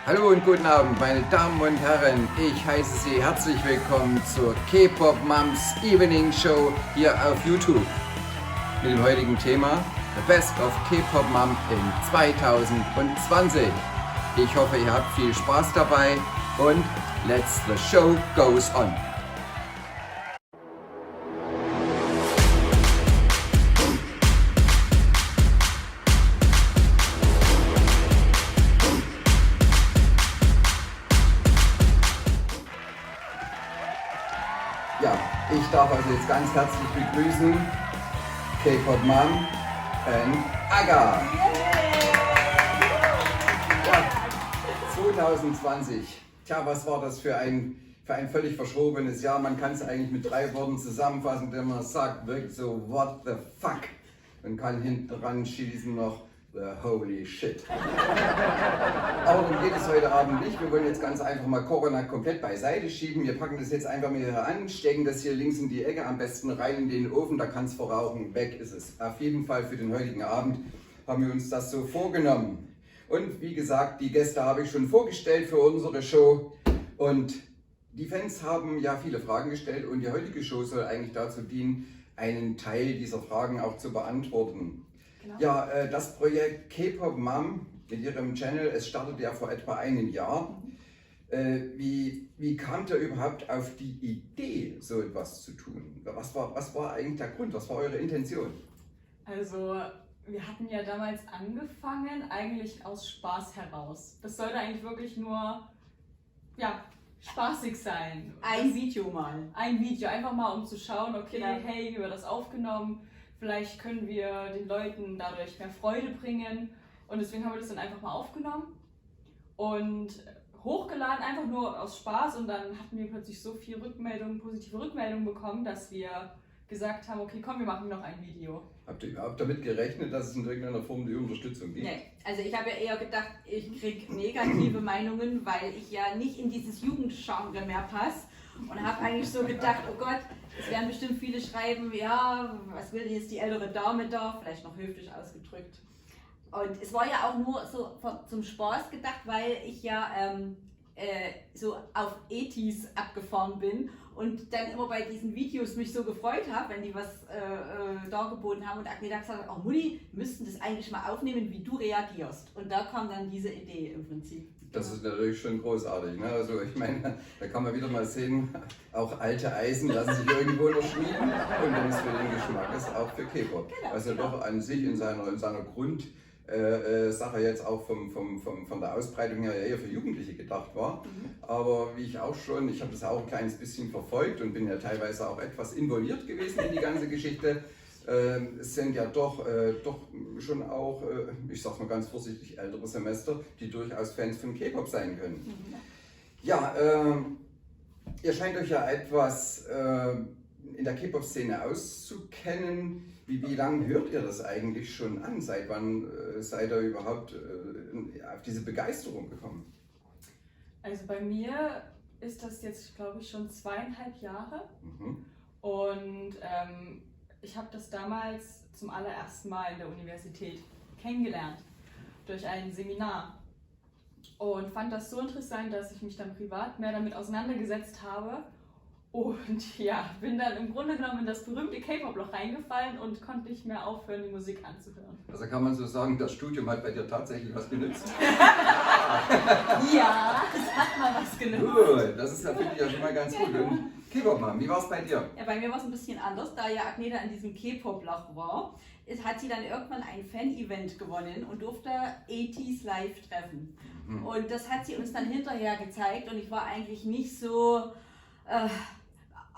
Hallo und guten Abend, meine Damen und Herren. Ich heiße Sie herzlich willkommen zur K-Pop Moms Evening Show hier auf YouTube. Mit dem heutigen Thema The Best of K-Pop Mom in 2020. Ich hoffe, ihr habt viel Spaß dabei und the show goes on. Ja, ich darf also jetzt ganz herzlich begrüßen K-Pop Mom und Aga. Ja, 2020. Tja, was war das für ein völlig verschobenes Jahr? Man kann es eigentlich mit 3 Worten zusammenfassen, wenn man sagt wirklich so, what the fuck? Und kann hinten dran schießen noch, the holy shit. Aber darum geht es heute Abend nicht. Wir wollen jetzt ganz einfach mal Corona komplett beiseite schieben. Wir packen das jetzt einfach mal hier an, stecken das hier links in die Ecke, am besten rein in den Ofen, da kann es verrauchen, weg ist es. Auf jeden Fall für den heutigen Abend haben wir uns das so vorgenommen. Und wie gesagt, die Gäste habe ich schon vorgestellt für unsere Show. Und die Fans haben ja viele Fragen gestellt und die heutige Show soll eigentlich dazu dienen, einen Teil dieser Fragen auch zu beantworten. Genau. Ja, das Projekt K-Pop Mom mit ihrem Channel, es startete ja vor etwa einem Jahr. Wie kamt ihr überhaupt auf die Idee, so etwas zu tun? Was war eigentlich der Grund? Was war eure Intention? Also, wir hatten ja damals angefangen, eigentlich aus Spaß heraus. Das sollte eigentlich wirklich nur, ja, spaßig sein. Ein Video mal. Ein Video, einfach mal um zu schauen, okay, Genau. hey, wie wird das aufgenommen? Vielleicht können wir den Leuten dadurch mehr Freude bringen. Und deswegen haben wir das dann einfach mal aufgenommen und hochgeladen, einfach nur aus Spaß. Und dann hatten wir plötzlich so viel positive Rückmeldungen bekommen, dass wir gesagt haben, okay, komm, wir machen noch ein Video. Habt ihr überhaupt damit gerechnet, dass es in irgendeiner Form die Unterstützung gibt? Nee, also ich habe ja eher gedacht, ich kriege negative Meinungen, weil ich ja nicht in dieses Jugendgenre mehr passe. Und habe eigentlich so gedacht, oh Gott, es werden bestimmt viele schreiben, ja, was will jetzt die ältere Dame da? Vielleicht noch höflich ausgedrückt. Und es war ja auch nur so zum Spaß gedacht, weil ich ja so auf Ethis abgefahren bin und dann immer bei diesen Videos mich so gefreut habe, wenn die was dargeboten haben und Agneta gesagt hat, oh Mutti, wir müssten das eigentlich mal aufnehmen, wie du reagierst. Und da kam dann diese Idee im Prinzip. Das ist natürlich schon großartig. Ne? Also ich meine, da kann man wieder mal sehen, auch alte Eisen lassen sich irgendwo noch schmieden und wenn es für den Geschmack ist, auch für K-Pop. Genau, was ja doch an sich in seiner Grundsache jetzt auch von der Ausbreitung her eher für Jugendliche gedacht war. Aber wie ich auch schon, ich habe das auch ein kleines bisschen verfolgt und bin ja teilweise auch etwas involviert gewesen in die ganze Geschichte. Es sind ja doch schon auch, ich sag's mal ganz vorsichtig, ältere Semester, die durchaus Fans von K-Pop sein können. Ja, ihr scheint euch ja etwas in der K-Pop-Szene auszukennen. Wie lange hört ihr das eigentlich schon an? Seit wann seid ihr überhaupt auf diese Begeisterung gekommen? Also bei mir ist das jetzt, glaube ich, schon 2,5 Jahre. Und ich habe das damals zum allerersten Mal in der Universität kennengelernt, durch ein Seminar. Und fand das so interessant, dass ich mich dann privat mehr damit auseinandergesetzt habe. Und ja, bin dann im Grunde genommen in das berühmte K-Pop-Loch reingefallen und konnte nicht mehr aufhören, die Musik anzuhören. Also kann man so sagen, das Studium hat bei dir tatsächlich was genützt? Ja, es hat mal was genützt. Gut, das ist natürlich ja schon mal ganz gut. Und K-Pop Mom, wie war es bei dir? Ja, bei mir war es ein bisschen anders, da ja Agneta in diesem K-Pop-Loch war, hat sie dann irgendwann ein Fan-Event gewonnen und durfte ATEEZ live treffen. Und das hat sie uns dann hinterher gezeigt und ich war eigentlich nicht so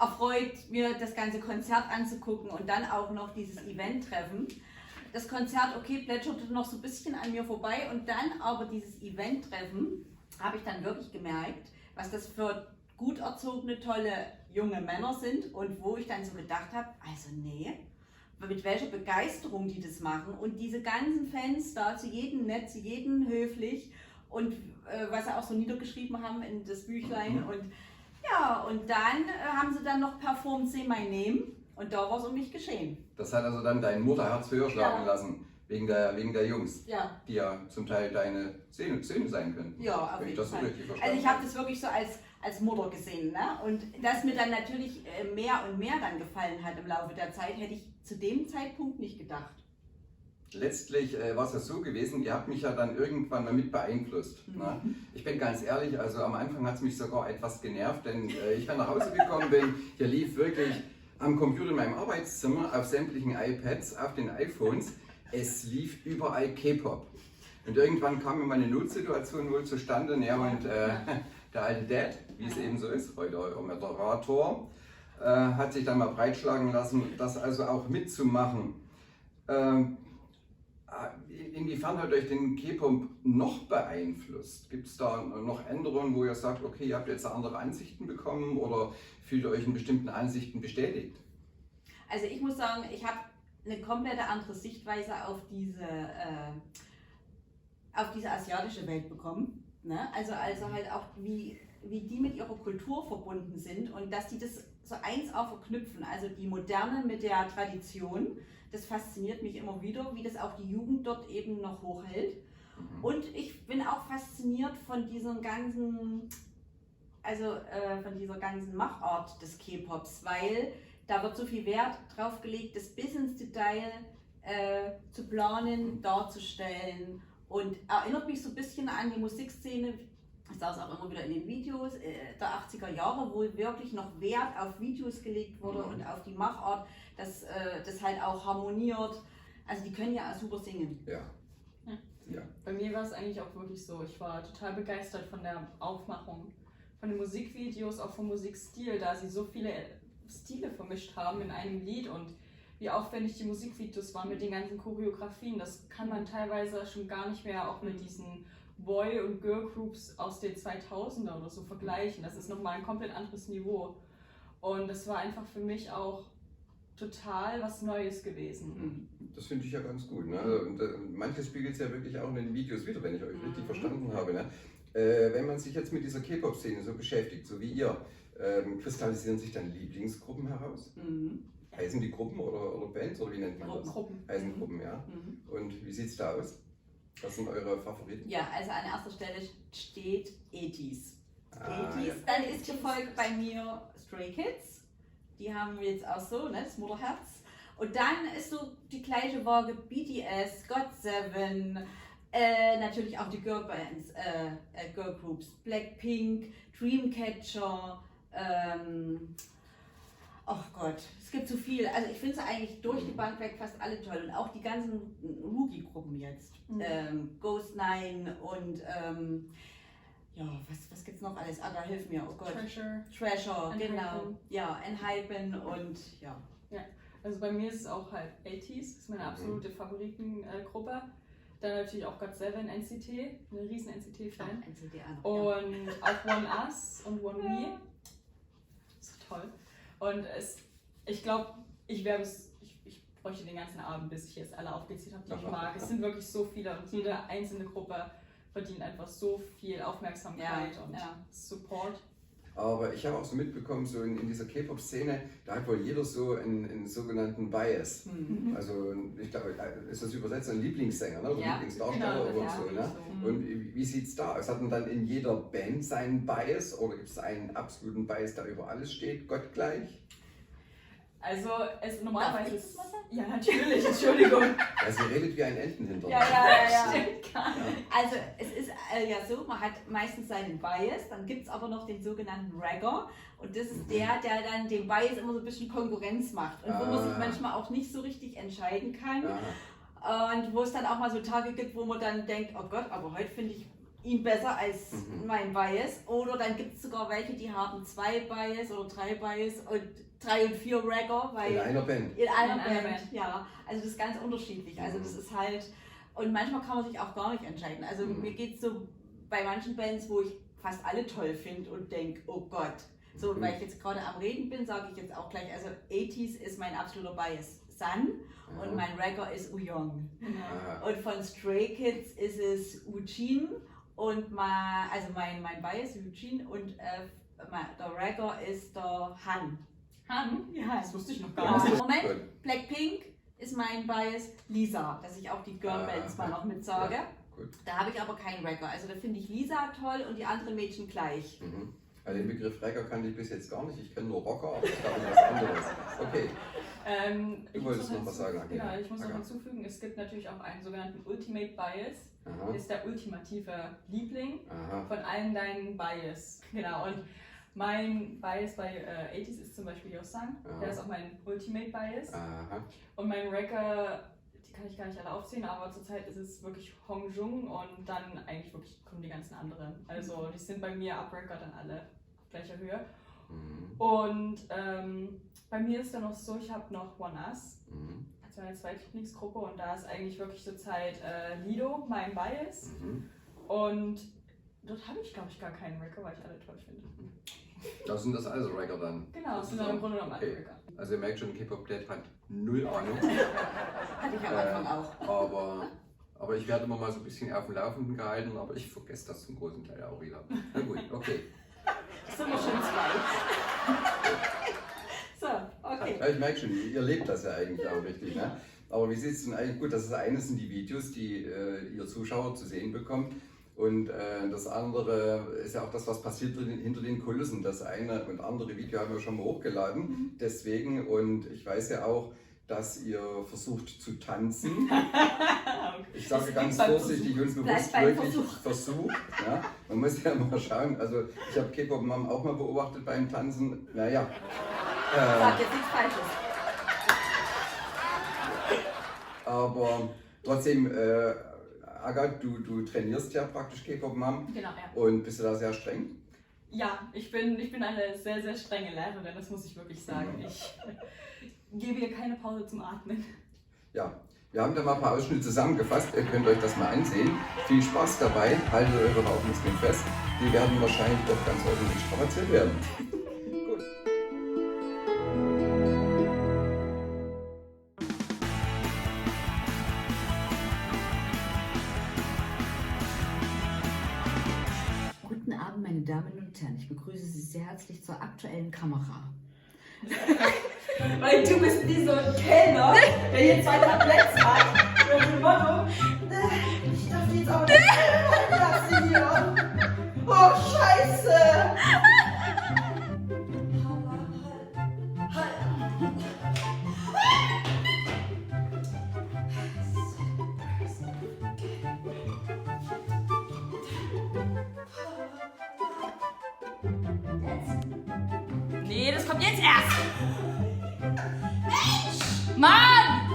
erfreut, mir das ganze Konzert anzugucken und dann auch noch dieses Event treffen. Das Konzert, okay, plätscherte noch so ein bisschen an mir vorbei und dann aber dieses Event treffen, habe ich dann wirklich gemerkt, was das für gut erzogene, tolle junge Männer sind und wo ich dann so gedacht habe, also nee, mit welcher Begeisterung die das machen und diese ganzen Fans da, zu jedem nett, zu jedem höflich und was sie auch so niedergeschrieben haben in das Büchlein und ja, und dann haben sie dann noch performt Say My Name und da war es um mich geschehen. Das hat also dann dein Mutterherz höher schlagen lassen. Wegen der Jungs, Ja. die ja zum Teil deine Söhne sein könnten. Ja, auf wenn ich jeden das so Fall. richtig verstanden Also ich habe das wirklich so als Mutter gesehen. Ne? Und dass mir dann natürlich mehr und mehr dann gefallen hat im Laufe der Zeit, hätte ich zu dem Zeitpunkt nicht gedacht. Letztlich war es ja so gewesen, ihr habt mich ja dann irgendwann mal mit beeinflusst. Ne? Ich bin ganz ehrlich, also am Anfang hat es mich sogar etwas genervt, denn ich dann nach Hause gekommen bin, hier lief wirklich am Computer in meinem Arbeitszimmer, auf sämtlichen iPads, auf den iPhones, es lief überall K-Pop. Und irgendwann kam mir mal eine Notsituation wohl zustande, ja, und der alte Dad, wie es eben so ist, heute euer Moderator, hat sich dann mal breitschlagen lassen, das also auch mitzumachen. Inwiefern hat euch den K-Pop noch beeinflusst? Gibt es da noch Änderungen, wo ihr sagt, okay, ihr habt jetzt andere Ansichten bekommen oder fühlt ihr euch in bestimmten Ansichten bestätigt? Also ich muss sagen, ich habe eine komplett andere Sichtweise auf diese asiatische Welt bekommen. Ne? Also halt auch, wie die mit ihrer Kultur verbunden sind und dass die das so eins auch verknüpfen. Also die Moderne mit der Tradition, das fasziniert mich immer wieder, wie das auch die Jugend dort eben noch hochhält. Und ich bin auch fasziniert von diesem ganzen, von dieser ganzen Machart des K-Pops, weil da wird so viel Wert drauf gelegt, das bis ins Detail zu planen, darzustellen und erinnert mich so ein bisschen an die Musikszene, ich sah es auch immer wieder in den Videos der 80er Jahre, wo wirklich noch Wert auf Videos gelegt wurde und auf die Machart, dass das halt auch harmoniert. Also die können ja auch super singen. Ja. Ja. Bei mir war es eigentlich auch wirklich so, ich war total begeistert von der Aufmachung, von den Musikvideos, auch vom Musikstil, da sie so viele Stile vermischt haben in einem Lied und wie aufwendig die Musikvideos waren mit den ganzen Choreografien, das kann man teilweise schon gar nicht mehr auch mit diesen Boy- und Girl-Groups aus den 2000er oder so vergleichen. Das ist nochmal ein komplett anderes Niveau. Und das war einfach für mich auch total was Neues gewesen. Das finde ich ja ganz gut. Ne? Und manches spiegelt es ja wirklich auch in den Videos wieder, wenn ich euch richtig verstanden habe. Ne? Wenn man sich jetzt mit dieser K-Pop-Szene so beschäftigt, so wie ihr, kristallisieren sich dann Lieblingsgruppen heraus? Heißen die Gruppen oder Bands oder wie nennt man das? Gruppen. Heißen Gruppen, ja. Und wie sieht es da aus? Was sind eure Favoriten? Ja, also an erster Stelle steht ATEEZ. ATEEZ, Ja. dann ist gefolgt bei mir Stray Kids. Die haben wir jetzt auch so, ne, das Mutterherz. Und dann ist so die gleiche Waage BTS, GOT7, natürlich auch die Girlbands, Girlgroups, Blackpink, Dreamcatcher, oh Gott, es gibt so viel. Also ich finde es eigentlich durch die Bank weg fast alle toll. Und auch die ganzen Rookie-Gruppen jetzt. Ghost9 und ja, was gibt's noch alles? Aga, hilf mir, oh Gott. Treasure, genau. Enhypen. Ja, Enhypen und ja. Also bei mir ist es auch halt ATEEZ, das ist meine absolute Favoritengruppe. Dann natürlich auch GOT7, NCT, eine riesen NCT-Fan. NCT auch noch, Und auch One Us und One Me. So toll. Und ich glaube, ich bräuchte den ganzen Abend, bis ich jetzt alle aufgezählt habe, die ich mag. Es sind wirklich so viele und jede einzelne Gruppe verdient einfach so viel Aufmerksamkeit und Support. Aber ich habe auch so mitbekommen, so in dieser K-Pop-Szene, da hat wohl jeder so einen sogenannten Bias. Also ich glaube, ist das übersetzt ein Lieblingssänger, ne? Oder Lieblingsdarsteller genau, oder so. Ne? Und wie sieht es da aus? Hat man dann in jeder Band seinen Bias oder gibt es einen absoluten Bias, der über alles steht, gottgleich? Also Darf normalerweise ich das mal sagen? Ja, natürlich, Entschuldigung. Also ihr redet wie ein Entenhintern. Ja. Also es ist ja so, man hat meistens seinen Bias, dann gibt es aber noch den sogenannten Ragger und das ist der dann dem Bias immer so ein bisschen Konkurrenz macht und wo man sich manchmal auch nicht so richtig entscheiden kann und wo es dann auch mal so Tage gibt, wo man dann denkt, oh Gott, aber heute finde ich ihn besser als mein Bias, oder dann gibt es sogar welche, die haben 2 Bias oder 3 Bias und 3 und 4 Ragger, weil In einer Band. in einer Band, ja. Also das ist ganz unterschiedlich. Also das ist halt, und manchmal kann man sich auch gar nicht entscheiden. Also mir geht es so bei manchen Bands, wo ich fast alle toll finde und denke, oh Gott. So, weil ich jetzt gerade am Reden bin, sage ich jetzt auch gleich, also ATEEZ ist mein absoluter Bias. Sun und mein Ragger ist Uyong. Und von Stray Kids ist es Ujin und mein Bias ist Ujin und der Ragger ist der Han. Han? Ja, Das wusste ich noch gar nicht. Moment, Blackpink, ist mein Bias. Lisa, dass ich auch die Girlbands mal noch mit sage. Ja, gut. Da habe ich aber keinen Ragger. Also da finde ich Lisa toll und die anderen Mädchen gleich. Mhm. Also den Begriff Ragger kannte ich bis jetzt gar nicht. Ich kenne nur Rocker, aber ich glaube was anderes. Okay. Du wolltest noch was sagen, Angela. Genau, ich muss noch hinzufügen, es gibt natürlich auch einen sogenannten Ultimate Bias. Aha. Ist der ultimative Liebling Aha. von allen deinen Bias. Genau, und mein Bias bei 80s ist zum Beispiel Yossang. Der ist auch mein Ultimate Bias. Aha. Und mein Ragger, die kann ich gar nicht alle aufzählen, aber zurzeit ist es wirklich Hong Jung und dann eigentlich wirklich kommen die ganzen anderen. Also die sind bei mir ab Ragger dann alle auf gleicher Höhe. Mhm. Und bei mir ist dann noch so, ich habe noch One Us als meine Zweitlieblingsgruppe und da ist eigentlich wirklich zurzeit Lido, mein Bias. Mhm. Und dort habe ich, glaube ich, gar keinen Ragger, weil ich alle toll finde. Das sind das also Ragger dann? Genau, das sind dann im Grunde genommen alle Ragger. Also ihr merkt schon, K-Pop Dad hat null Ahnung. Hatte ich am Anfang auch. Aber ich werde immer mal so ein bisschen auf dem Laufenden gehalten, aber ich vergesse das zum großen Teil auch wieder. Na gut, okay. Das sind wir schon zwei. So, okay. Ja, ich merke schon, ihr lebt das ja eigentlich auch richtig. Ne? Aber wie sieht es denn eigentlich? Gut, das ist eines sind die Videos, die ihr Zuschauer zu sehen bekommt. Und das andere ist ja auch das, was passiert hinter den Kulissen. Das eine und andere Video haben wir schon mal hochgeladen. Deswegen, und ich weiß ja auch, dass ihr versucht zu tanzen. Ich sage ganz vorsichtig und bewusst wirklich Versuch. Ja? Man muss ja mal schauen. Also ich habe K-Pop Mom auch mal beobachtet beim Tanzen. Naja. Sag jetzt nichts Falsches. Aber trotzdem, Agathe, du trainierst ja praktisch K-Pop Mom. Genau, ja. Und bist du da sehr streng? Ja, ich bin eine sehr, sehr strenge Lehrerin, das muss ich wirklich sagen. Ich gebe ihr keine Pause zum Atmen. Ja, wir haben da mal ein paar Ausschnitte zusammengefasst. Ihr könnt euch das mal ansehen. Viel Spaß dabei. Haltet eure Aufmerksamkeit fest. Die werden wahrscheinlich doch ganz ordentlich strapaziert werden. Gut. Guten Abend, meine Damen und Herren. Ich begrüße Sie sehr herzlich zur aktuellen Kamera. Weil du bist wie so ein Kellner, der hier 2 Tabletts hat. Mit dem Motto, ich darf die jetzt aber nicht lassen hier. Oh, Scheiße! Nee, das kommt jetzt erst! Mann!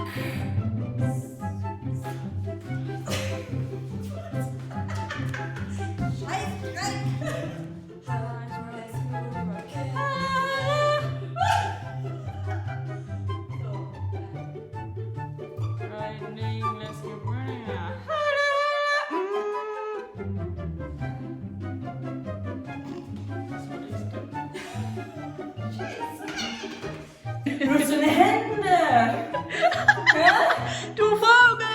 Nur so eine Hände! Du Vogel!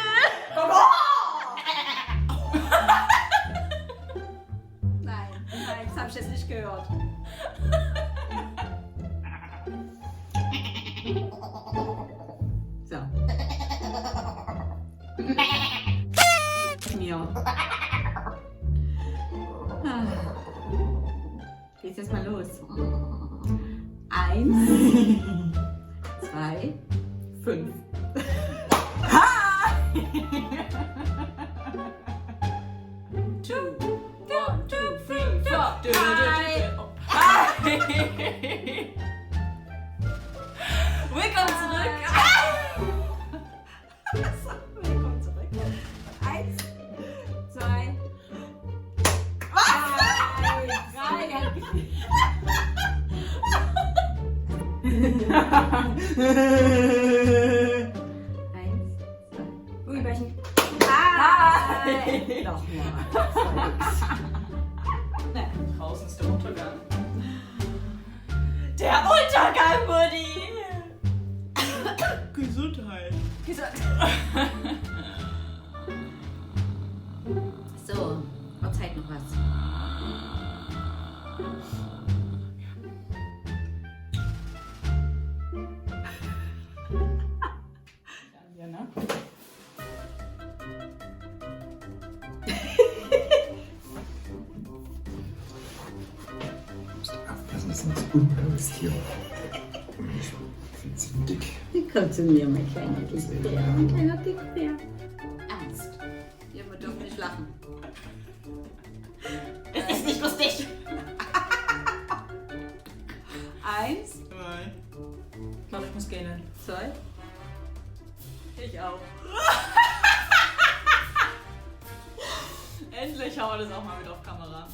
Nein, das habe ich jetzt nicht gehört. So. Mir. Geht's jetzt mal los? 1, 2, 5. Two, 1, 2, 3, 4. Willkommen zurück! Willkommen zurück. 1, 2, 3. Gummibärchen. Nochmal. Draußen ist der Untergang. Der Untergang, Buddy! Gesundheit. So, verzeiht noch was. Die sind unbewusst hier. Ich finde sie dick. Komm zu mir, mein kleiner Dickbär. Mein kleiner Dickbär. Ernst. Wir dürfen nicht lachen. Es ist nicht lustig. 1. Ich glaube, ich muss gehen. 2. Ich auch. Endlich haben wir das auch mal mit auf Kamera.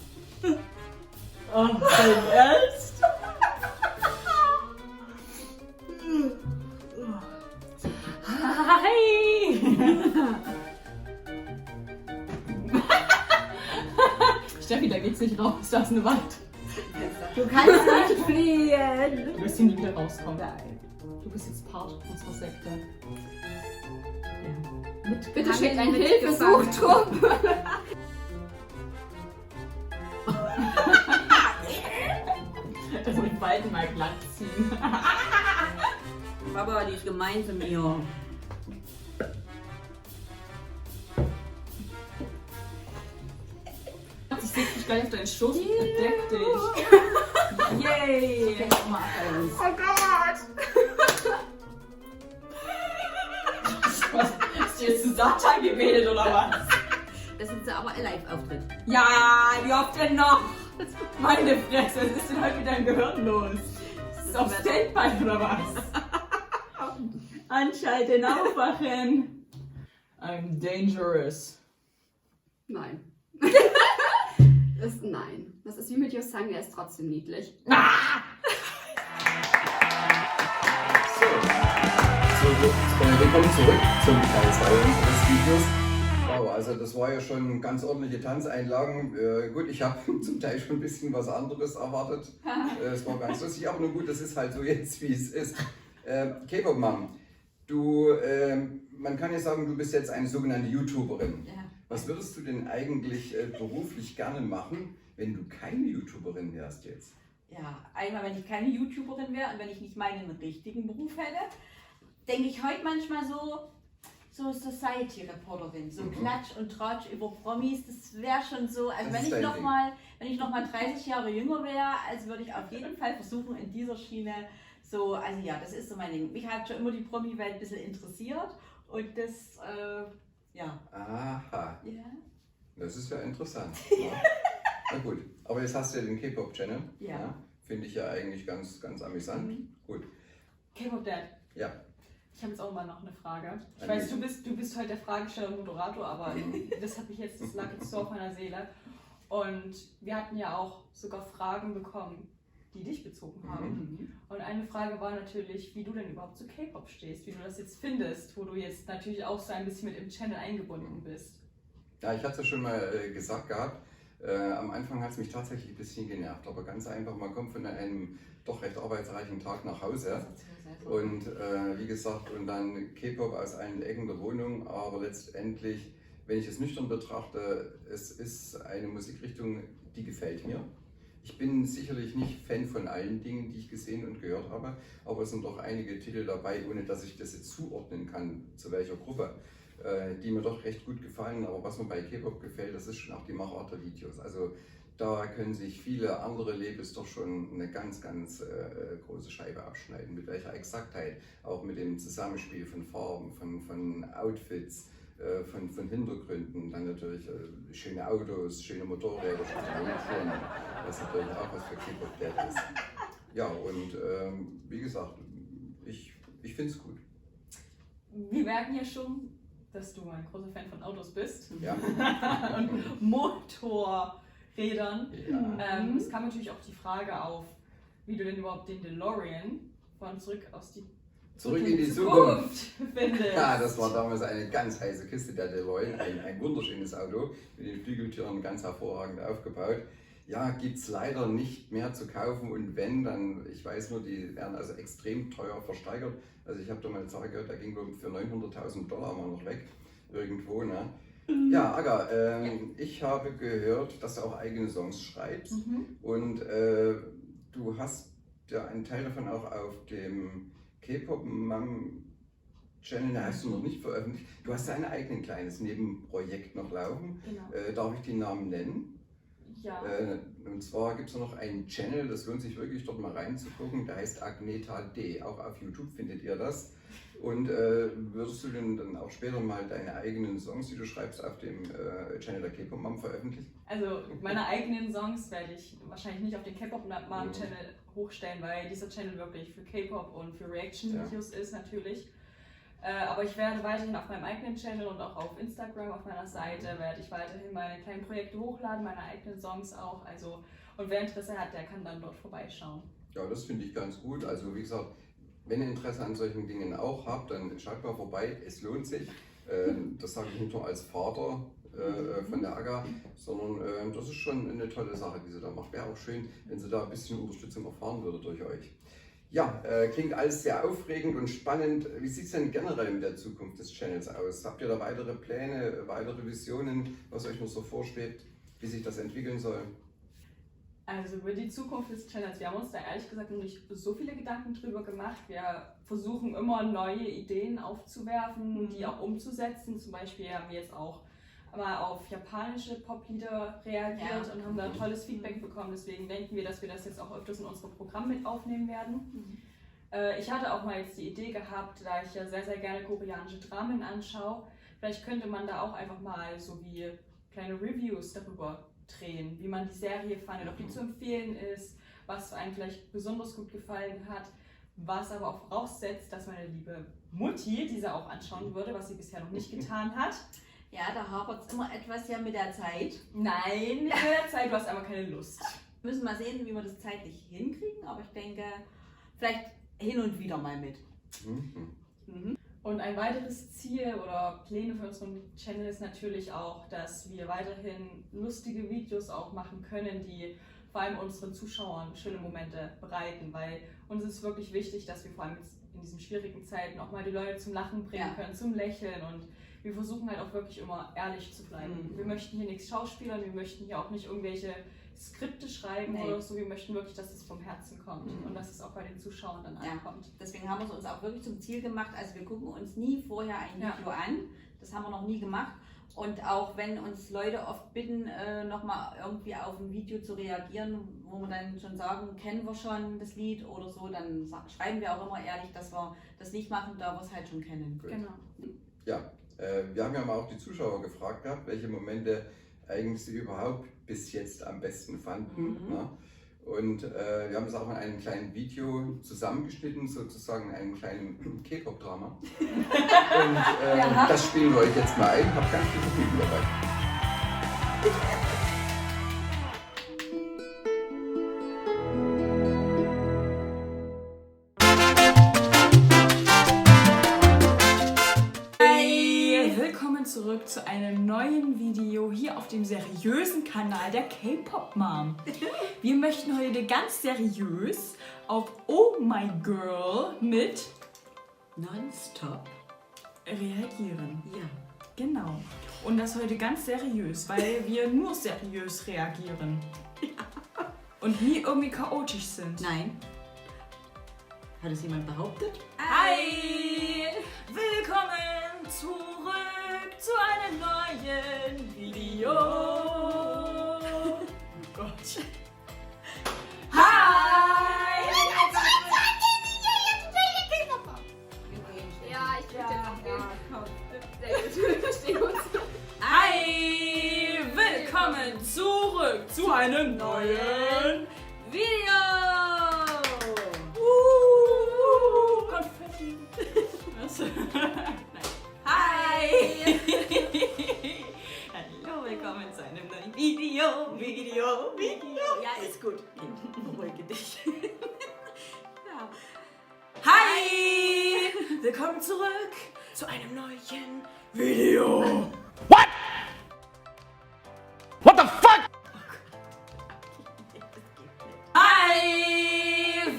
Oh, dein Ernst? Hi! Steffi, da geht's nicht raus, da ist eine Wand. Du kannst nicht fliehen. Du wirst hier nie wieder rauskommen. Nein. Du bist jetzt Part unserer Sekte. Bitte schickt einen mit Hilfesuchtrupp. Also mit beiden mal glatt ziehen. Papa, die ist gemein zu mir. Ich sehe dich gleich auf deinen Schoß und verdeck dich. Yay! Oh Gott. Was? Hast du jetzt zu Satan gebetet oder was? Das ist aber ein Live-Auftritt. Ja, wie oft denn noch? Meine Fresse, was ist denn heute mit deinem Gehirn los? Ist es auf Standby oder was? Anschalten, aufwachen. I'm dangerous. Nein. Nein. Das ist wie mit Josang, er ist trotzdem niedlich. Willkommen zurück zum Teil 2 unseres Videos. Wow, also das war ja schon ganz ordentliche Tanzeinlagen. Gut, ich habe zum Teil schon ein bisschen was anderes erwartet. Es war ganz lustig, aber nur gut, das ist halt so jetzt, wie es ist. K-Pop Mom, du, man kann ja sagen, du bist jetzt eine sogenannte YouTuberin. Ja. Was würdest du denn eigentlich beruflich gerne machen, wenn du keine YouTuberin wärst jetzt? Ja, einmal, wenn ich keine YouTuberin wäre und wenn ich nicht meinen richtigen Beruf hätte, denke ich heute manchmal so Society-Reporterin, so Klatsch und Tratsch über Promis, das wäre schon so, also Das wenn ist ich dein noch mal 30 Jahre jünger wäre, also würde ich auf jeden Fall versuchen, in dieser Schiene so, also ja, das ist so mein Ding. Mich hat schon immer die Promi-Welt ein bisschen interessiert und das, ja. Aha, Ja. das ist ja interessant. Ja. Na gut, aber jetzt hast du ja den K-Pop-Channel. Ja. Finde ich ja eigentlich ganz, ganz amüsant. Gut. K-Pop Dad. Ja. Ich habe jetzt auch mal noch eine Frage. Ich Ein weiß, du bist heute der Fragesteller und Moderator, aber das hat mich jetzt, das lag jetzt so auf meiner Seele. Und wir hatten ja auch sogar Fragen bekommen, die dich bezogen haben. Und eine Frage war natürlich, wie du denn überhaupt zu K-Pop stehst, wie du das jetzt findest, wo du jetzt natürlich auch so ein bisschen mit im Channel eingebunden bist. Ja, ich hatte es ja schon mal gesagt gehabt. Am Anfang hat es mich tatsächlich ein bisschen genervt, aber ganz einfach, man kommt von einem doch recht arbeitsreichen Tag nach Hause. Und wie gesagt, und dann K-Pop aus allen Ecken der Wohnung, aber letztendlich, wenn ich es nüchtern betrachte, es ist eine Musikrichtung, die gefällt mir. Ich bin sicherlich nicht Fan von allen Dingen, die ich gesehen und gehört habe, aber es sind doch einige Titel dabei, ohne dass ich das jetzt zuordnen kann, zu welcher Gruppe, die mir doch recht gut gefallen. Aber was mir bei K-Pop gefällt, das ist schon auch die Machart der Videos. Also da können sich viele andere Labels doch schon eine ganz, ganz große Scheibe abschneiden. Mit welcher Exaktheit, auch mit dem Zusammenspiel von Farben, von Outfits, von Hintergründen, dann natürlich schöne Autos, schöne Motorräder, schöne Mädchen, was natürlich auch was für K-Pop wert ist. Ja, und wie gesagt, ich finde es gut. Wir merken ja schon, dass du ein großer Fan von Autos bist. Ja. Und Motorrädern. Ja. Es kam natürlich auch die Frage auf, wie du denn überhaupt den DeLorean von Zurück in die Zukunft findest. Ja, das war damals eine ganz heiße Kiste, der DeLorean, ein wunderschönes Auto, mit den Flügeltüren ganz hervorragend aufgebaut. Ja, gibt es leider nicht mehr zu kaufen und wenn, dann, ich weiß nur, die werden also extrem teuer versteigert. Also ich habe da mal eine Zahl gehört, da ging wohl für $900.000 mal noch weg, irgendwo, ne? Ja, Aga, ich habe gehört, dass du auch eigene Songs schreibst und du hast ja einen Teil davon auch auf dem K-Pop Mom Channel, hast du noch nicht veröffentlicht. Du hast dein eigenes kleines Nebenprojekt noch laufen. Genau. Darf ich den Namen nennen? Ja. Und zwar gibt es noch einen Channel, das lohnt sich wirklich dort mal reinzugucken, der heißt Agneta D. Auch auf YouTube findet ihr das. Und würdest du denn dann auch später mal deine eigenen Songs, die du schreibst, auf dem Channel der K-Pop Mom veröffentlichen? Also meine eigenen Songs werde ich wahrscheinlich nicht auf den K-Pop Mom Channel hochstellen, weil dieser Channel wirklich für K-Pop und für Reaction-Videos ist natürlich. Aber ich werde weiterhin auf meinem eigenen Channel und auch auf Instagram, auf meiner Seite, werde ich weiterhin meine kleinen Projekte hochladen, meine eigenen Songs auch. Also, und wer Interesse hat, der kann dann dort vorbeischauen. Ja, das finde ich ganz gut. Also wie gesagt, wenn ihr Interesse an solchen Dingen auch habt, dann schaut mal vorbei, es lohnt sich. Das sage ich nicht nur als Vater von der AGA, sondern das ist schon eine tolle Sache, die sie da macht. Wäre auch schön, wenn sie da ein bisschen Unterstützung erfahren würde durch euch. Ja, klingt alles sehr aufregend und spannend. Wie sieht es denn generell mit der Zukunft des Channels aus? Habt ihr da weitere Pläne, weitere Visionen, was euch noch so vorschwebt, wie sich das entwickeln soll? Also über die Zukunft des Channels, wir haben uns da ehrlich gesagt noch nicht so viele Gedanken drüber gemacht. Wir versuchen immer neue Ideen aufzuwerfen, die auch umzusetzen. Zum Beispiel haben wir jetzt auch mal auf japanische Poplieder reagiert und haben da tolles Feedback bekommen. Deswegen denken wir, dass wir das jetzt auch öfters in unserem Programm mit aufnehmen werden. Ich hatte auch mal jetzt die Idee gehabt, da ich ja sehr, sehr gerne koreanische Dramen anschaue, vielleicht könnte man da auch einfach mal so wie kleine Reviews darüber drehen, wie man die Serie fand, ob die zu empfehlen ist, was einem vielleicht besonders gut gefallen hat, was aber auch voraussetzt, dass meine liebe Mutti diese auch anschauen würde, was sie bisher noch nicht getan hat. Ja, da hapert es immer etwas ja mit der Zeit. Nein, nicht mit der Zeit, du hast aber keine Lust. Wir müssen mal sehen, wie wir das zeitlich hinkriegen, aber ich denke, vielleicht hin und wieder mal mit. Und ein weiteres Ziel oder Pläne für unseren Channel ist natürlich auch, dass wir weiterhin lustige Videos auch machen können, die vor allem unseren Zuschauern schöne Momente bereiten, weil uns ist wirklich wichtig, dass wir vor allem in diesen schwierigen Zeiten auch mal die Leute zum Lachen bringen können, zum Lächeln, und wir versuchen halt auch wirklich immer ehrlich zu bleiben. Wir möchten hier nichts schauspielern, wir möchten hier auch nicht irgendwelche Skripte schreiben oder so, wir möchten wirklich, dass es vom Herzen kommt und dass es auch bei den Zuschauern dann ankommt. Deswegen haben wir es uns auch wirklich zum Ziel gemacht, also wir gucken uns nie vorher ein Video an, das haben wir noch nie gemacht, und auch wenn uns Leute oft bitten, nochmal irgendwie auf ein Video zu reagieren, wo wir dann schon sagen, kennen wir schon das Lied oder so, dann schreiben wir auch immer ehrlich, dass wir das nicht machen, da wir es halt schon kennen. Genau. Ja, wir haben ja mal auch die Zuschauer gefragt gehabt, welche Momente eigentlich sie überhaupt bis jetzt am besten fanden. Ne? Und wir haben das auch in einem kleinen Video zusammengeschnitten, sozusagen in einem kleinen K-Pop-Drama. Und das spielen wir euch jetzt mal ein. Habt ganz viel Vergnügen dabei. Zurück zu einem neuen Video hier auf dem seriösen Kanal der K-Pop Mom. Wir möchten heute ganz seriös auf Oh My Girl mit Nonstop reagieren. Ja. Genau. Und das heute ganz seriös, weil wir nur seriös reagieren. Und nie irgendwie chaotisch sind. Nein. Hat es jemand behauptet? Hi! Willkommen zurück zu einem neuen Video. Oh Gott. Hi! Ja, ich würde jetzt verstehen uns. Hi! Willkommen zurück zu einem neuen Video. Konfetti. Was? Hi! Hallo, willkommen zu einem neuen Video. Ja, ist gut. Beruhige dich. Ja. Hi! Willkommen zurück zu einem neuen Video. What the fuck? Hi!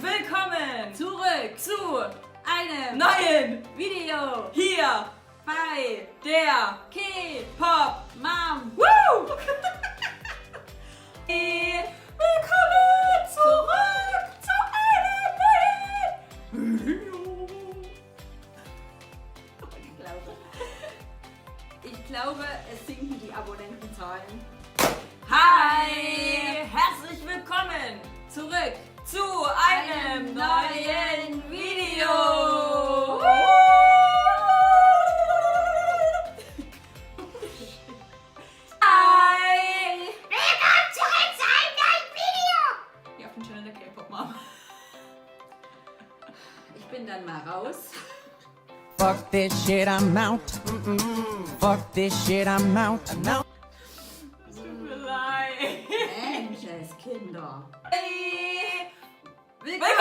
Willkommen Zurück zu einem neuen Video hier bei der K-Pop Mom. Woo! Willkommen zurück zu einem neuen Video. Ich glaube, es sinken die Abonnentenzahlen. Hi! zu einem neuen Video. Hi! Willkommen zurück zu einem neuen Video! Hier auf dem Channel der K-Pop Mom. Ich bin dann mal raus. Fuck this shit, I'm out. Fuck this shit, I'm out. Es tut mir leid. Mensches Kinder. Hey! Willkommen!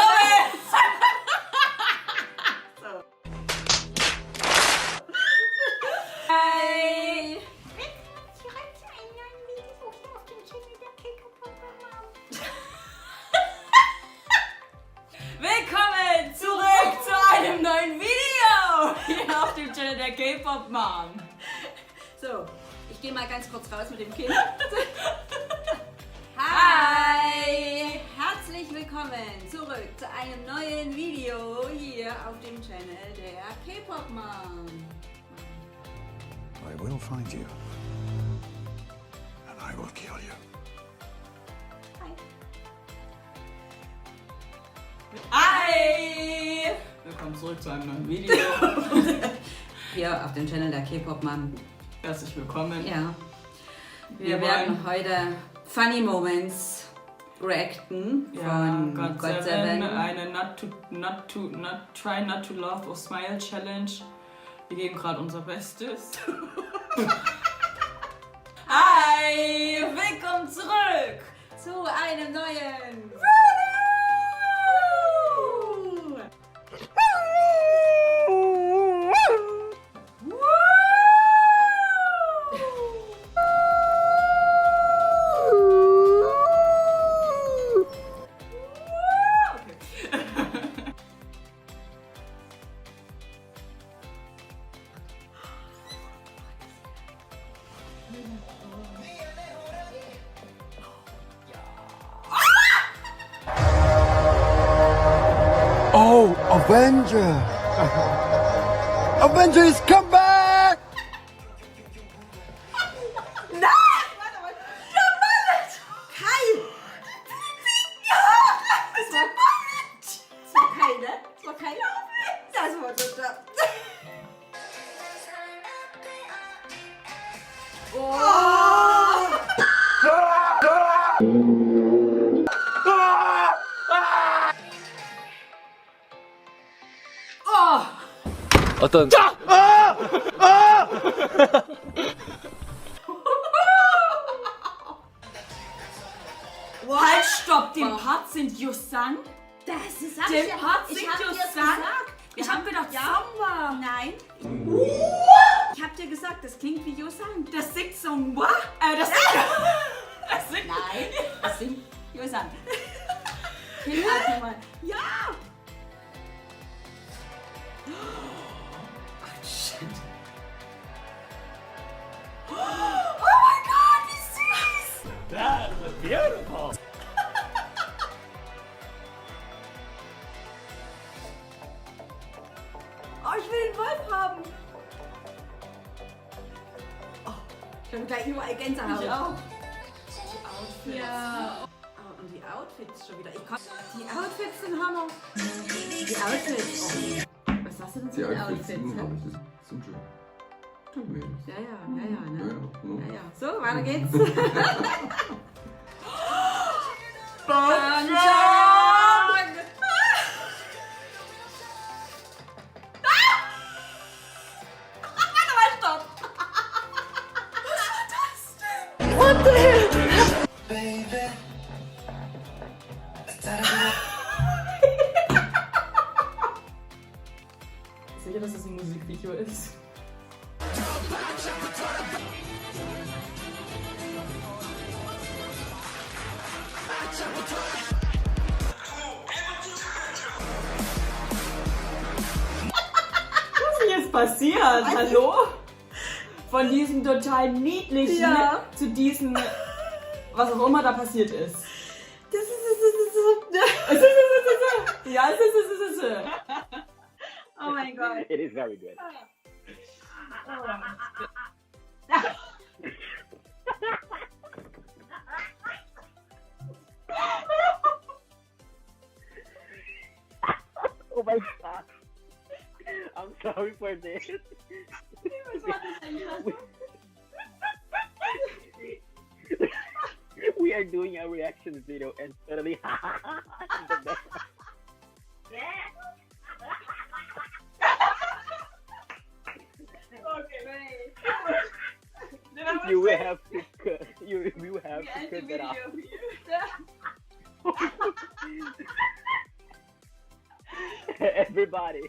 Hi! Willkommen zurück zu einem neuen Video hier auf dem Channel der K-Pop Mom. So, ich gehe mal ganz kurz raus mit dem Kind. Hi! Herzlich willkommen zurück zu einem neuen Video hier auf dem Channel der K-Pop Mom. I will find you. And I will kill you. Hi! Willkommen zurück zu einem neuen Video. Hier auf dem Channel der K-Pop Mom. Herzlich willkommen. Ja. Wir Wir werden heute Funny Moments reacten von God God Seven, Seven. eine Try Not to Laugh or Smile Challenge. Wir geben gerade unser Bestes. Hi! Willkommen zurück! Zu einem neuen Oh, Avenger! Avengers, come back! Kai! Das war Kai, ne? Das war Kai. Das war total. 어떤 Halt, stopp! Den Part singt Yosan? Das ist Den Part singt hab dir's Yosan? gesagt. Ich hab gedacht, Samba. Nein. Ich hab dir gesagt, das klingt wie Yosan. Das singt so ein Wa? Das singt... Das singt... Nein, das singt Yosan. Atme mal. Ja! Oh mein Gott, wie süß! Oh, ich will den Wolf haben. Oh, ich habe gleich überall Gänsehaut. Ich auch. Ja. Oh, und die Outfits schon wieder. Die Outfits sind Hammer. Die Outfits. Oh. Was hast du denn zu Die den Outfits Outfits? sind, hä? aber das sind schön. Tolle Mädels. Ja, ne? Genau. Ja. So, weiter geht's. Sicher, dass es ein Musikvideo ist. Was ist denn jetzt passiert? Hallo? Von diesem total niedlichen Ja. zu diesem, was auch immer da passiert ist. Ja, es ist. Oh mein Gott. It is very good. my god. I'm sorry for this. Was war das eigentlich? We are doing a reaction video and suddenly you will have to cut. You will have to cut that out. Everybody,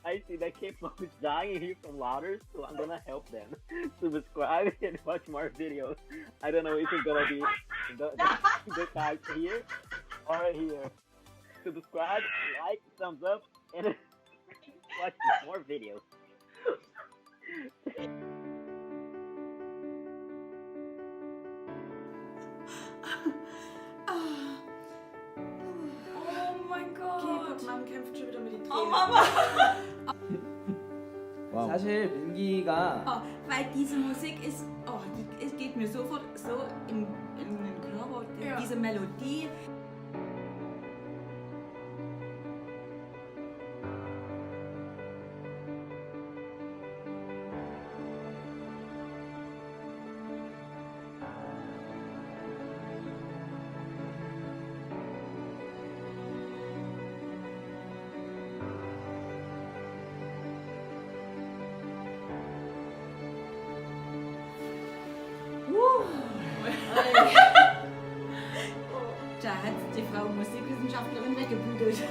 I see that K-pop is dying here from Louders, so I'm gonna help them. Subscribe and watch more videos. I don't know if it's gonna be the type here or here. Subscribe, like, thumbs up, and watch more videos. Oh mein Gott. K-Pop-Mom kämpft schon wieder mit den Tränen. Oh Mama. 사실 민기가 Weil diese Musik ist, es geht mir sofort so in den Körper, Ja. diese Melodie. Da hat die Frau Musikwissenschaftlerin weggebügelt.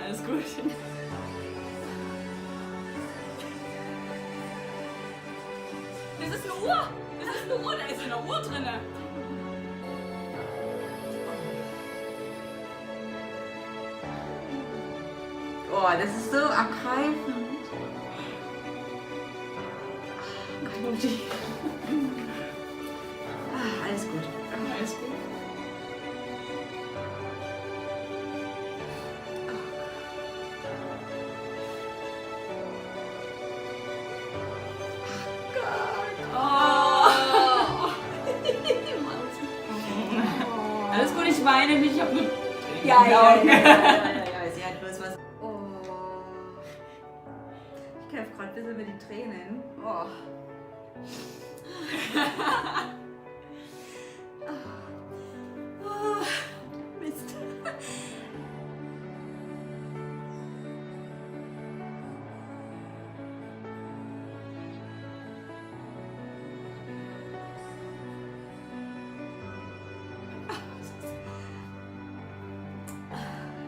Alles gut. Das ist eine Uhr. Das ist eine Uhr. Da ist eine Uhr drin. Oh, das ist so ergreifend. Alles gut. Alles gut. Alles gut, ich weine nicht, ich hab nur Ja, in den ja, Augen. ja, sie hat bloß was. Oh. Ich kämpfe gerade ein bisschen mit den Tränen. Oh. Oh, Mist.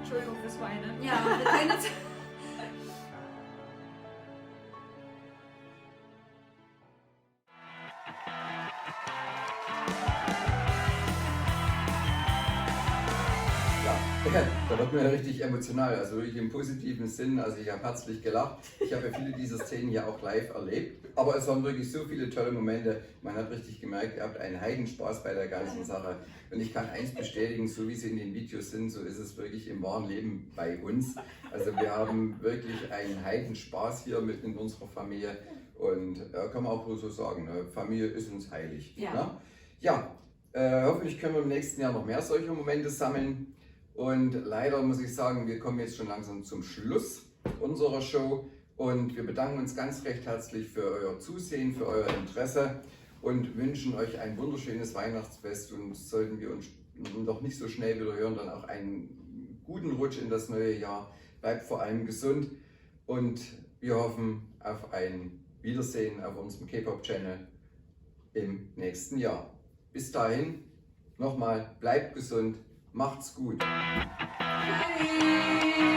Entschuldigung fürs Weinen. Ja, wir können jetzt. Ja, da wird mir richtig emotional, also wirklich im positiven Sinn. Also ich habe herzlich gelacht. Ich habe ja viele dieser Szenen ja auch live erlebt. Aber es waren wirklich so viele tolle Momente. Man hat richtig gemerkt, ihr habt einen Heidenspaß bei der ganzen Sache. Und ich kann eins bestätigen, so wie sie in den Videos sind, so ist es wirklich im wahren Leben bei uns. Also wir haben wirklich einen Heidenspaß hier mit in unserer Familie. Und kann man auch so sagen, ne? Familie ist uns heilig. Ja. Ne? Ja, hoffentlich können wir im nächsten Jahr noch mehr solche Momente sammeln. Und leider muss ich sagen, wir kommen jetzt schon langsam zum Schluss unserer Show. Und wir bedanken uns ganz recht herzlich für euer Zusehen, für euer Interesse und wünschen euch ein wunderschönes Weihnachtsfest. Und sollten wir uns noch nicht so schnell wieder hören, dann auch einen guten Rutsch in das neue Jahr. Bleibt vor allem gesund und wir hoffen auf ein Wiedersehen auf unserem K-Pop-Channel im nächsten Jahr. Bis dahin, nochmal, bleibt gesund, macht's gut. Tschüss.